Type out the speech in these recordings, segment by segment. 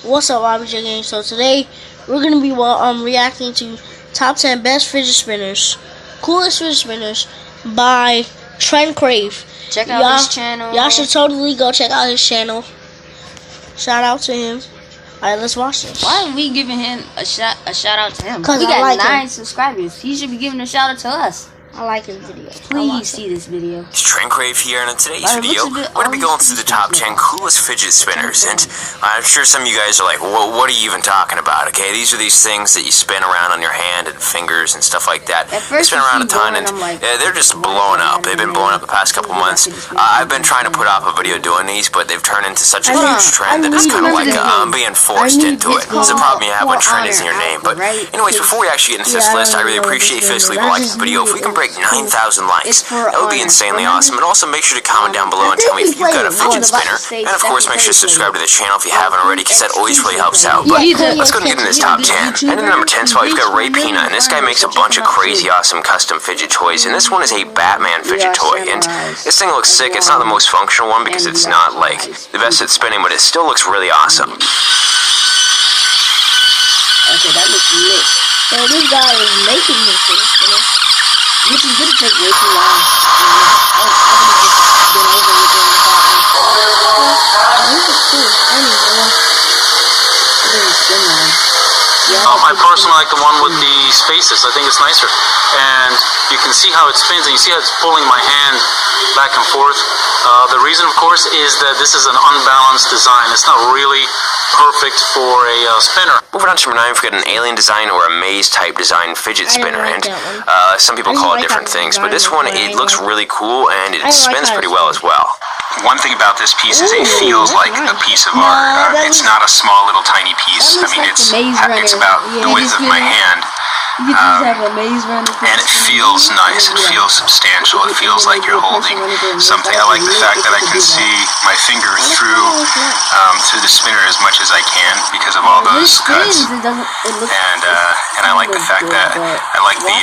What's up, RBJ Game? So today we're gonna be reacting to top 10 best fidget spinners, coolest fidget spinners by Trent Crave. Check out his channel. Y'all should totally go check out his channel. Shout out to him. Alright, let's watch this. Why are we giving him a shout out to him? Cause we got like 9 subscribers. He should be giving a shout out to us. I like his video. Please see this video. It's Trent Crave here, and in today's video, we're going to be going through the top 10 coolest fidget spinners. And I'm sure some of you guys are like, well, what are you even talking about? Okay, these are these things that you spin around on your hand and fingers and stuff like that. They spin around a ton, and they're just blowing up. They've been blowing up the past couple months. I've been trying to put off a video doing these, but they've turned into such a huge trend that it's kind of like I'm being forced into it. It's the problem you have when trend is in your name. But anyways, before we actually get into this list, I really appreciate if you guys leave a like on the video. If we can break 9,000 likes, that would be insanely awesome. And also make sure to comment down below and tell me if you've got a fidget spinner, and of course make sure to subscribe to the channel if you haven't already, because that always really helps out. But let's go and get into this top 10. And in the number 10 spot, we've got Ray Peanut, and this guy makes a bunch of crazy awesome custom fidget toys, and this one is a Batman fidget toy, and this thing looks sick. It's not the most functional one because it's not like the best at spinning, but it still looks really awesome. Okay, that looks lit. So this guy is making his fidget spinner, which is gonna take way too long. I personally like the one with the spaces. I think it's nicer, and you can see how it spins, and you see how it's pulling my hand back and forth. The reason, of course, is that this is an unbalanced design. It's not really perfect for a spinner. Moving on to number 9, we've got an alien design or a maze type design fidget spinner, and some people call it different things, but this one, it looks really cool and it spins pretty well as well. One thing about this piece is it feels like a piece of art. It's not a small little tiny piece. I mean, it's about the width of my hand. And it feels nice. It feels substantial. It feels like you're holding something. I like the fact that I can see my finger through the spinner as much as I can because of all those cuts. And I like the fact that I like the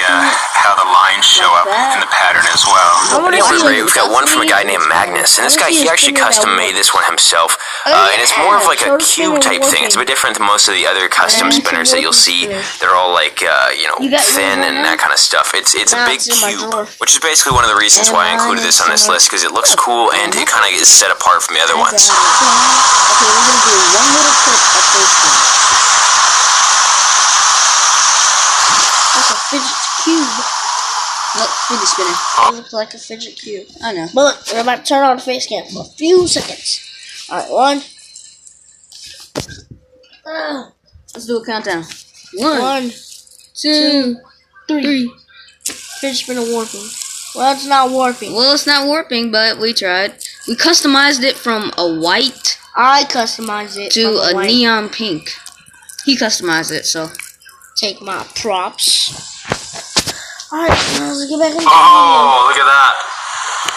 how the lines show up in the pattern as well. We've got one from a guy named Magnus, and this guy, he actually custom made this one himself, and it's more of like a cube type thing. It's a bit different than most of the other custom spinners that you'll see. They're all like thin and that kind of stuff. It's a big cube, which is basically one of the reasons why I included this on this list, because it looks cool and it kind of is set apart from the other ones. Okay, we're gonna do one little clip of face cam. That's a fidget cube. Look, fidget spinner. It looks like a fidget cube. I know. But look, we're about to turn on the face cam for a few seconds. Alright, 1. Let's do a countdown. 1, 2, 3. Fidget spinner warping. Well, it's not warping. Well, it's not warping, but we tried. We customized it from a white. I customized it to a neon pink. He customized it, so take my props. Alright, let's get back in. Oh, look at that.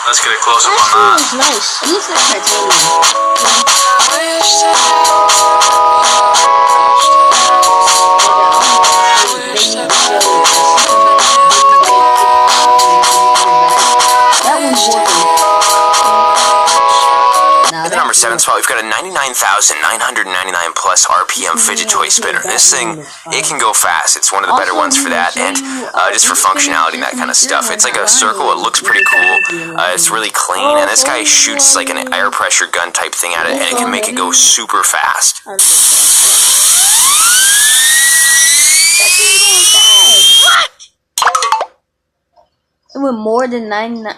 Let's get a close up on that. That's nice. It looks like titanium. That one's working. In the number 7 spot, we've got a 99,999 plus RPM fidget toy spinner. This thing, it can go fast. It's one of the better ones for that, and just for functionality and that kind of stuff. It's like a circle. It looks pretty cool. It's really clean, and this guy shoots like an air pressure gun type thing at it, and it can make it go super fast. What? It went more than 99.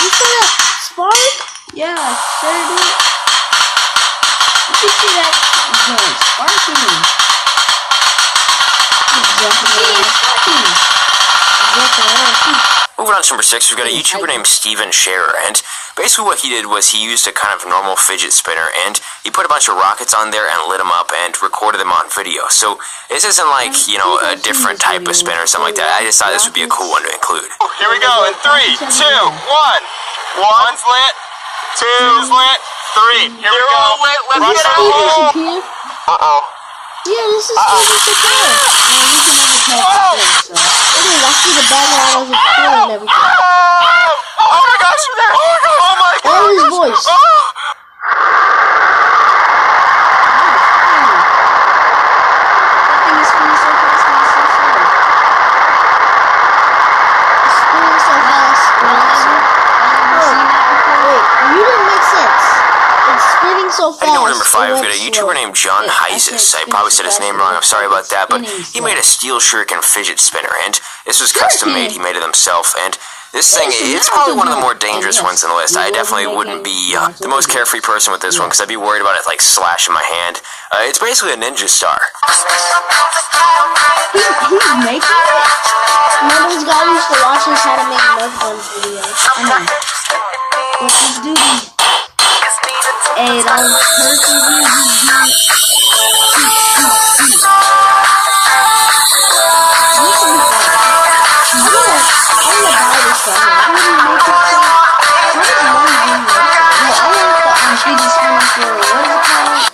You saw that spark? Yeah, sure did. You can see that Sparking. Moving on to number 6, we've got a YouTuber named Steven Scherer, and basically what he did was he used a kind of normal fidget spinner, and he put a bunch of rockets on there and lit them up and recorded them on video. So this isn't like, you know, a different type of spinner or something like that. I just thought this would be a cool one to include. Here we go in 3, 2, 1. One's lit, two's lit, 3. Here we go. Let's get out. Yeah, this is pretty secure. It is. I see the background of the floor and everything. Oh my gosh! Oh my god! And his voice. So fast. I know number 5, we've got a YouTuber named John Heises. I probably said his name wrong, I'm sorry about that, but he made a steel shuriken fidget spinner, and this was custom made, he made it himself, and this thing, it's probably one of the more dangerous ones on the list. I definitely wouldn't be the most carefree person with this one, because I'd be worried about it, like, slashing my hand. It's basically a ninja star. He's making it? Remember this guy used to watch us how to make Nerf gun videos? I know. But this dude, hey, that was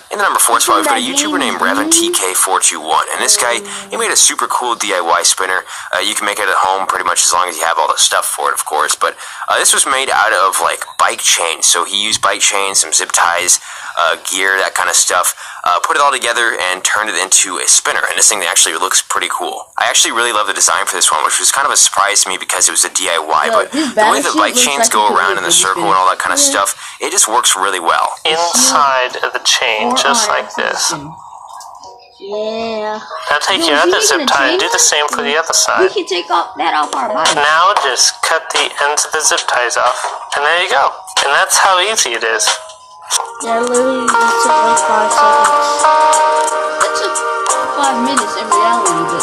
in the number 4 spot, we've got a YouTuber named RevanTK421, and this guy, he made a super cool DIY spinner. You can make it at home pretty much as long as you have all the stuff for it, of course, but this was made out of, like, bike chains, so he used bike chains, some zip ties, gear, that kind of stuff, put it all together and turned it into a spinner, and this thing actually looks pretty cool. I actually really love the design for this one, which was kind of a surprise to me because it was a DIY, but the way the bike chains go around in the circle and all that kind of stuff, it just works really well. Inside of the chain, just like this. Yeah. Now take your other zip tie and do the same for the other side. We can take that off our body. Now just cut the ends of the zip ties off, and there you go. And that's how easy it is. Yeah, literally just took like 5 seconds. It took 5 minutes in reality, but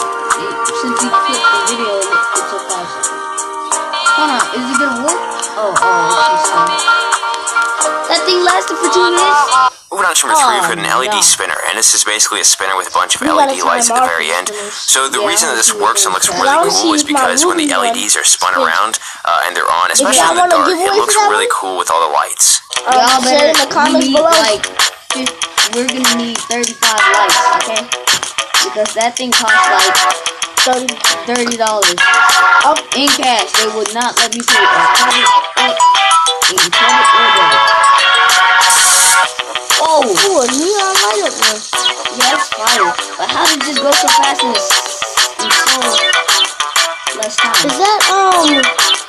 since we clipped the video, it took 5 seconds. Hold on, is it gonna work? Oh, it's just that thing lasted for 2 minutes? Moving on to number 3, we've got an LED spinner, and this is basically a spinner with a bunch of LED lights at the very end. So the reason that this works and looks really cool is because when the LEDs are spun around and they're on, especially in the dark, it looks really cool with all the lights. Y'all better in the comments below. We're gonna need 35 lights, okay? Because that thing costs like $30 in cash. They would not let me pay a credit or debit. Oh, a neon light up there. Yeah, it's fire. But how did this go so fast in so less time? Is that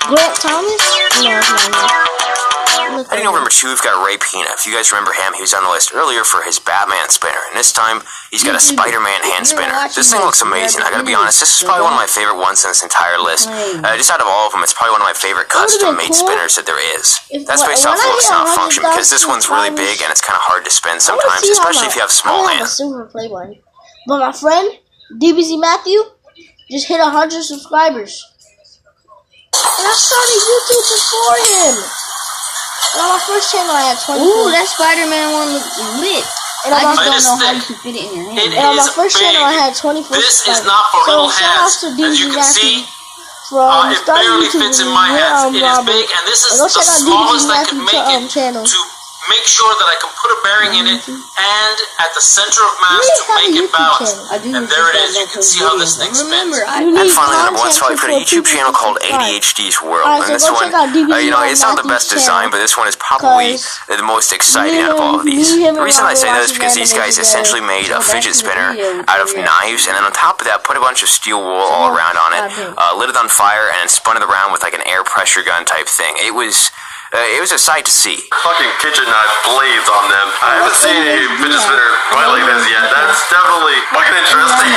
Grant Thomas? No, it's not. Heading over number 2, we've got Ray Pina. If you guys remember him, he was on the list earlier for his Batman spinner, and this time he's got a Spider-Man hand spinner. This thing looks amazing. I gotta be honest, this is probably one of my favorite ones in this entire list. Just out of all of them, it's probably one of my favorite custom-made spinners that there is. That's based off looks, not function, because this one's really big and it's kind of hard to spin sometimes, especially if you have small hands. But my friend DBZ Matthew just hit 100 subscribers, and I started YouTube before him. And on my first channel, I had 24. Ooh, that Spider-Man one looks lit. And I just don't know how you can fit it in your hand. And on my first channel, I had 24 This subscribers. is not for little hands. So As you can see, from it barely fits in my hands. It is big, and this is the smallest I could make it to make sure that I can put a bearing in it and at the center of mass to make it balance. And there it is. You can see how this thing spins. And finally, number 1 spot, we put a YouTube channel called ADHD's World. And this one, it's not the best design, but this one is probably the most exciting out of all of these. The reason I say that is because these guys essentially made a fidget spinner out of knives, and then on top of that, put a bunch of steel wool all around on it, lit it on fire, and spun it around with like an air pressure gun type thing. It was a sight to see. Fucking kitchen knife blades on them. I haven't seen a fidget spinner quite like this yet. That's definitely fucking interesting.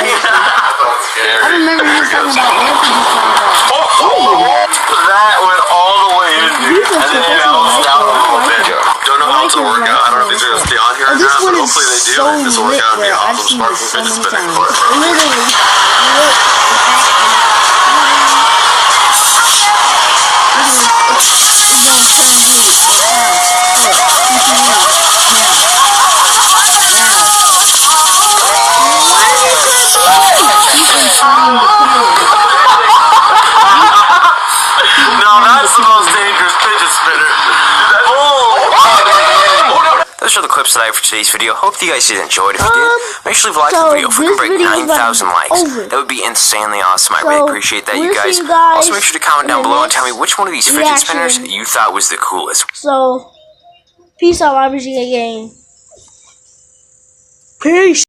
I remember you talking about air that went all the way in, dude. And then it bounced out a little bit. Don't know how it's gonna work out. I don't know if these are gonna stay on here or not, but hopefully they do. If this will work out, it'll be awesome sparkling fidget spinning. Now that's the most dangerous fidget spinner. Those are the clips that I have for today's video. Hope you guys did enjoy it. If you did, make sure to leave a like on the video. If we can break 9,000 likes, that would be insanely awesome. I really appreciate that, you guys. Also, make sure to comment down below and tell me which one of these fidget spinners you thought was the coolest. So, peace out, RBG gang. Peace.